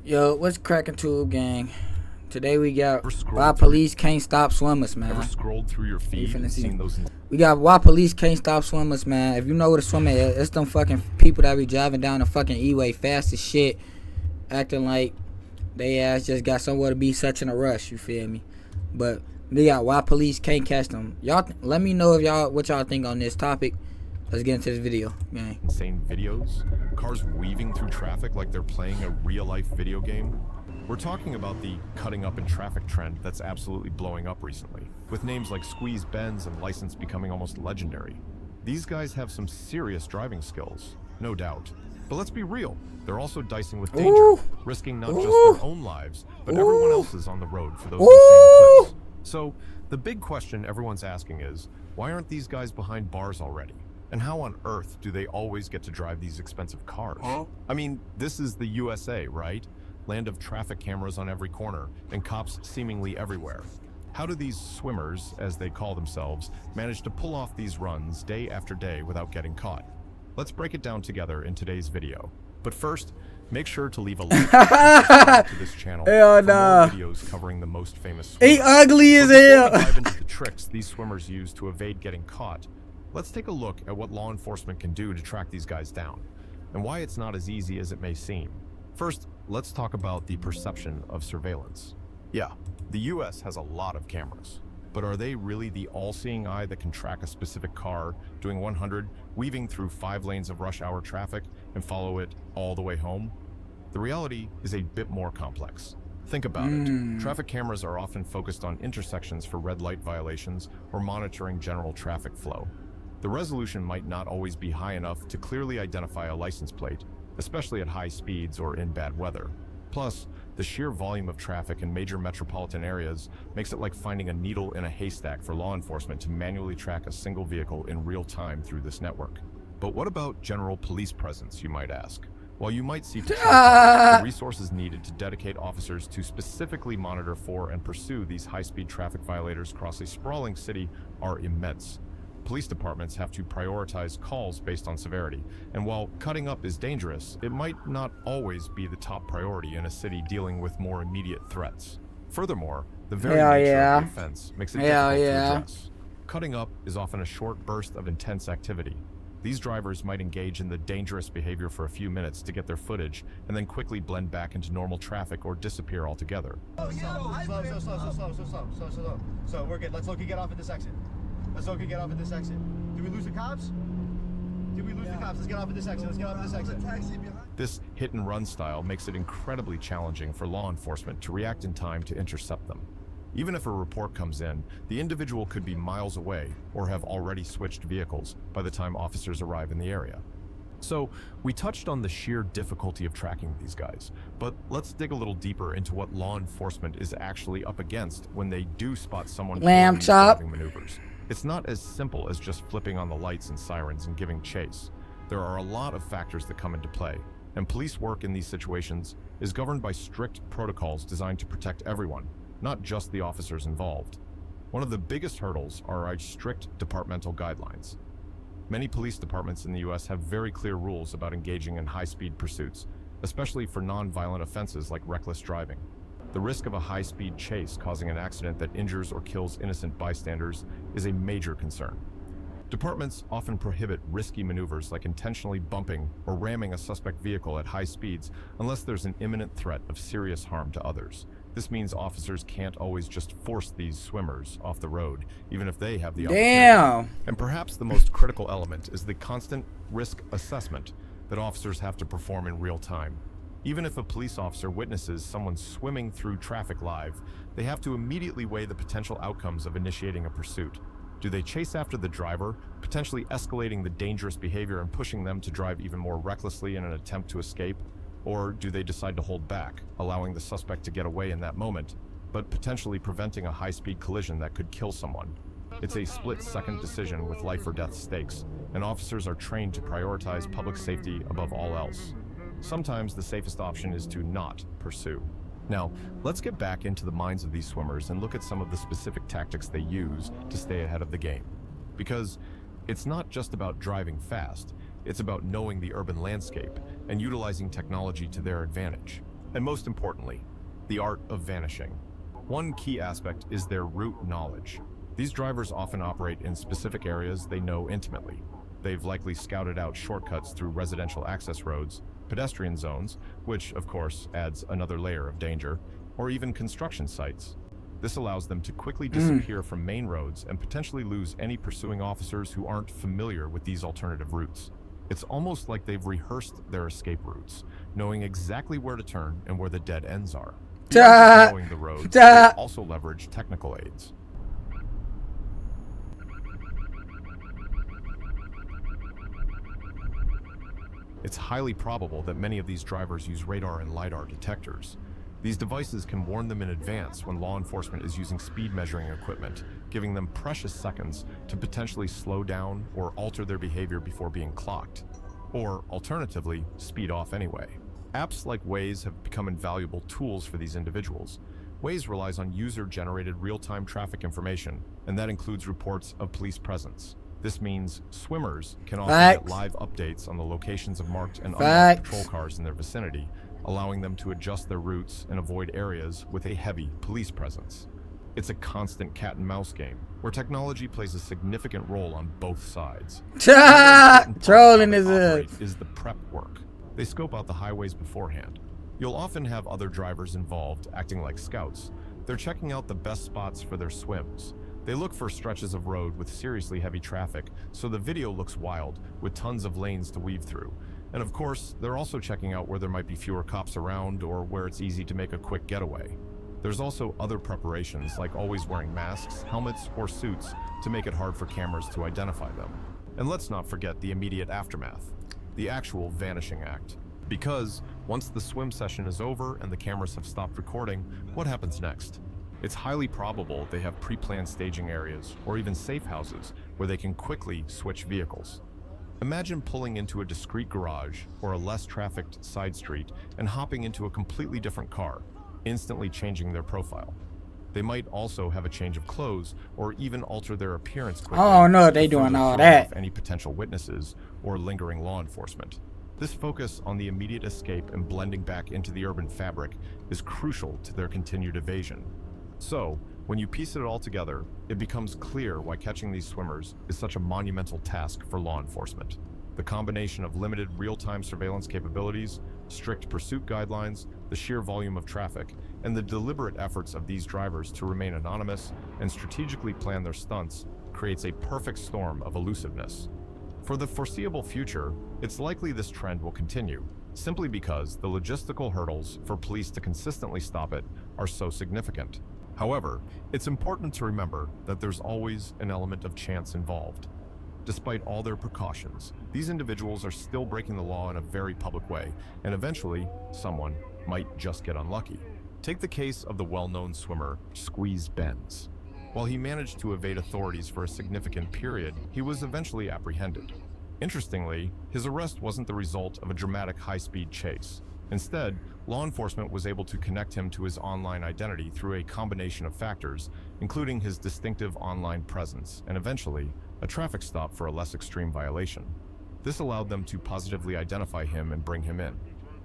Yo, what's cracking tube gang? Today we got Ever why scrolled through police can't stop swimmers, man. ever scrolled through your You feed finna and see. seen those? We got why police can't stop swimmers, man. If you know what a swimmer is, it's them fucking people that be driving down the fucking E-way fast as shit, acting like they ass just got somewhere to be such in a rush. You feel me? But we got why police can't catch them. Y'all, let me know if what y'all think on this topic. Let's get into this video, gang. Insane videos, cars weaving through traffic like they're playing a real-life video game. We're talking about the cutting up in traffic trend that's absolutely blowing up recently, with names like Squeeze Benz and License becoming almost legendary. These guys have some serious driving skills, no doubt. But let's be real, they're also dicing with danger, risking not just their own lives, but everyone else's on the road for those insane clips. So, the big question everyone's asking is, why aren't these guys behind bars already? And how on earth do they always get to drive these expensive cars? I mean, this is the USA, right? Land of traffic cameras on every corner and cops seemingly everywhere. How do these swimmers, as they call themselves, manage to pull off these runs day after day without getting caught? Let's break it down together in today's video. But first, make sure to leave a like to this channel for more videos covering the most famous swimmers. He ugly as hell. hell. Dive into the tricks these swimmers use to evade getting caught. Let's take a look at what law enforcement can do to track these guys down, and why it's not as easy as it may seem. First, let's talk about the perception of surveillance. Yeah, the US has a lot of cameras, but are they really the all-seeing eye that can track a specific car doing 100, weaving through 5 lanes of rush hour traffic, and follow it all the way home? The reality is a bit more complex. Think about it. Traffic cameras are often focused on intersections for red light violations or monitoring general traffic flow. The resolution might not always be high enough to clearly identify a license plate, especially at high speeds or in bad weather. Plus, the sheer volume of traffic in major metropolitan areas makes it like finding a needle in a haystack for law enforcement to manually track a single vehicle in real time through this network. But what about general police presence, you might ask? While you might see the resources needed to dedicate officers to specifically monitor for and pursue these high-speed traffic violators across a sprawling city are immense. Police departments have to prioritize calls based on severity, and while cutting up is dangerous, it might not always be the top priority in a city dealing with more immediate threats. Furthermore, the very nature of the offense makes it difficult to address. Cutting up is often a short burst of intense activity. These drivers might engage in the dangerous behavior for a few minutes to get their footage, and then quickly blend back into normal traffic or disappear altogether. So we're good. Let's look and get off at this exit. Let's look and get off at this exit. Did we lose the cops? Did we lose the cops? Let's get off at this exit. Let's get off at this exit. This hit-and-run style makes it incredibly challenging for law enforcement to react in time to intercept them. Even if a report comes in, the individual could be miles away or have already switched vehicles by the time officers arrive in the area. So, we touched on the sheer difficulty of tracking these guys, but let's dig a little deeper into what law enforcement is actually up against when they do spot someone Lamb chop driving maneuvers. It's not as simple as just flipping on the lights and sirens and giving chase. There are a lot of factors that come into play, and police work in these situations is governed by strict protocols designed to protect everyone, not just the officers involved. One of the biggest hurdles are our strict departmental guidelines. Many police departments in the US have very clear rules about engaging in high-speed pursuits, especially for non-violent offenses like reckless driving. The risk of a high-speed chase causing an accident that injures or kills innocent bystanders is a major concern. Departments often prohibit risky maneuvers like intentionally bumping or ramming a suspect vehicle at high speeds unless there's an imminent threat of serious harm to others. This means officers can't always just force these swimmers off the road, even if they have the opportunity. And perhaps the most critical element is the constant risk assessment that officers have to perform in real time. Even if a police officer witnesses someone swimming through traffic live, they have to immediately weigh the potential outcomes of initiating a pursuit. Do they chase after the driver, potentially escalating the dangerous behavior and pushing them to drive even more recklessly in an attempt to escape? Or do they decide to hold back, allowing the suspect to get away in that moment, but potentially preventing a high-speed collision that could kill someone? It's a split-second decision with life-or-death stakes, and officers are trained to prioritize public safety above all else. Sometimes the safest option is to not pursue. Now, let's get back into the minds of these swimmers and look at some of the specific tactics they use to stay ahead of the game. Because it's not just about driving fast, it's about knowing the urban landscape and utilizing technology to their advantage. And most importantly, the art of vanishing. One key aspect is their route knowledge. These drivers often operate in specific areas they know intimately. They've likely scouted out shortcuts through residential access roads, pedestrian zones, which of course adds another layer of danger, or even construction sites. This allows them to quickly disappear from main roads and potentially lose any pursuing officers who aren't familiar with these alternative routes. It's almost like they've rehearsed their escape routes, knowing exactly where to turn and where the dead ends are. Knowing the roads, they also leverage technical aids. It's highly probable that many of these drivers use radar and LiDAR detectors. These devices can warn them in advance when law enforcement is using speed measuring equipment, giving them precious seconds to potentially slow down or alter their behavior before being clocked. Or, alternatively, speed off anyway. Apps like Waze have become invaluable tools for these individuals. Waze relies on user-generated real-time traffic information, and that includes reports of police presence. This means swimmers can often get live updates on the locations of marked and unmarked patrol cars in their vicinity, allowing them to adjust their routes and avoid areas with a heavy police presence. It's a constant cat and mouse game, where technology plays a significant role on both sides. Trolling is the prep work. They scope out the highways beforehand. You'll often have other drivers involved, acting like scouts. They're checking out the best spots for their swims. They look for stretches of road with seriously heavy traffic, so the video looks wild, with tons of lanes to weave through. And of course, they're also checking out where there might be fewer cops around or where it's easy to make a quick getaway. There's also other preparations, like always wearing masks, helmets, or suits to make it hard for cameras to identify them. And let's not forget the immediate aftermath, the actual vanishing act. Because once the swim session is over and the cameras have stopped recording, what happens next? It's highly probable they have pre-planned staging areas or even safe houses where they can quickly switch vehicles. Imagine pulling into a discreet garage or a less trafficked side street and hopping into a completely different car, instantly changing their profile. They might also have a change of clothes or even alter their appearance quickly. Oh no, they doing all that. Any potential witnesses or lingering law enforcement. This focus on the immediate escape and blending back into the urban fabric is crucial to their continued evasion. So, when you piece it all together, it becomes clear why catching these swimmers is such a monumental task for law enforcement. The combination of limited real-time surveillance capabilities, strict pursuit guidelines, the sheer volume of traffic, and the deliberate efforts of these drivers to remain anonymous and strategically plan their stunts creates a perfect storm of elusiveness. For the foreseeable future, it's likely this trend will continue, simply because the logistical hurdles for police to consistently stop it are so significant. However, it's important to remember that there's always an element of chance involved. Despite all their precautions, these individuals are still breaking the law in a very public way, and eventually, someone might just get unlucky. Take the case of the well-known swimmer, Squeeze Benz. While he managed to evade authorities for a significant period, he was eventually apprehended. Interestingly, his arrest wasn't the result of a dramatic high-speed chase. Instead, law enforcement was able to connect him to his online identity through a combination of factors, including his distinctive online presence, and eventually, a traffic stop for a less extreme violation. This allowed them to positively identify him and bring him in.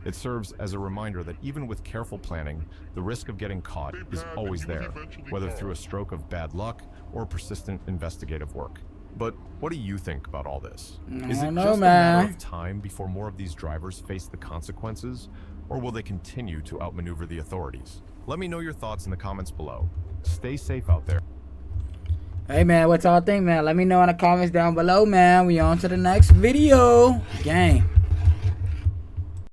It serves as a reminder that even with careful planning, the risk of getting caught is always there, whether through a stroke of bad luck or persistent investigative work. But what do you think about all this? Is it just a matter of time before more of these drivers face the consequences, or will they continue to outmaneuver the authorities? Let me know your thoughts in the comments below. Stay safe out there. Hey man, what y'all think, man? Let me know in the comments down below, man. We on to the next video. Gang.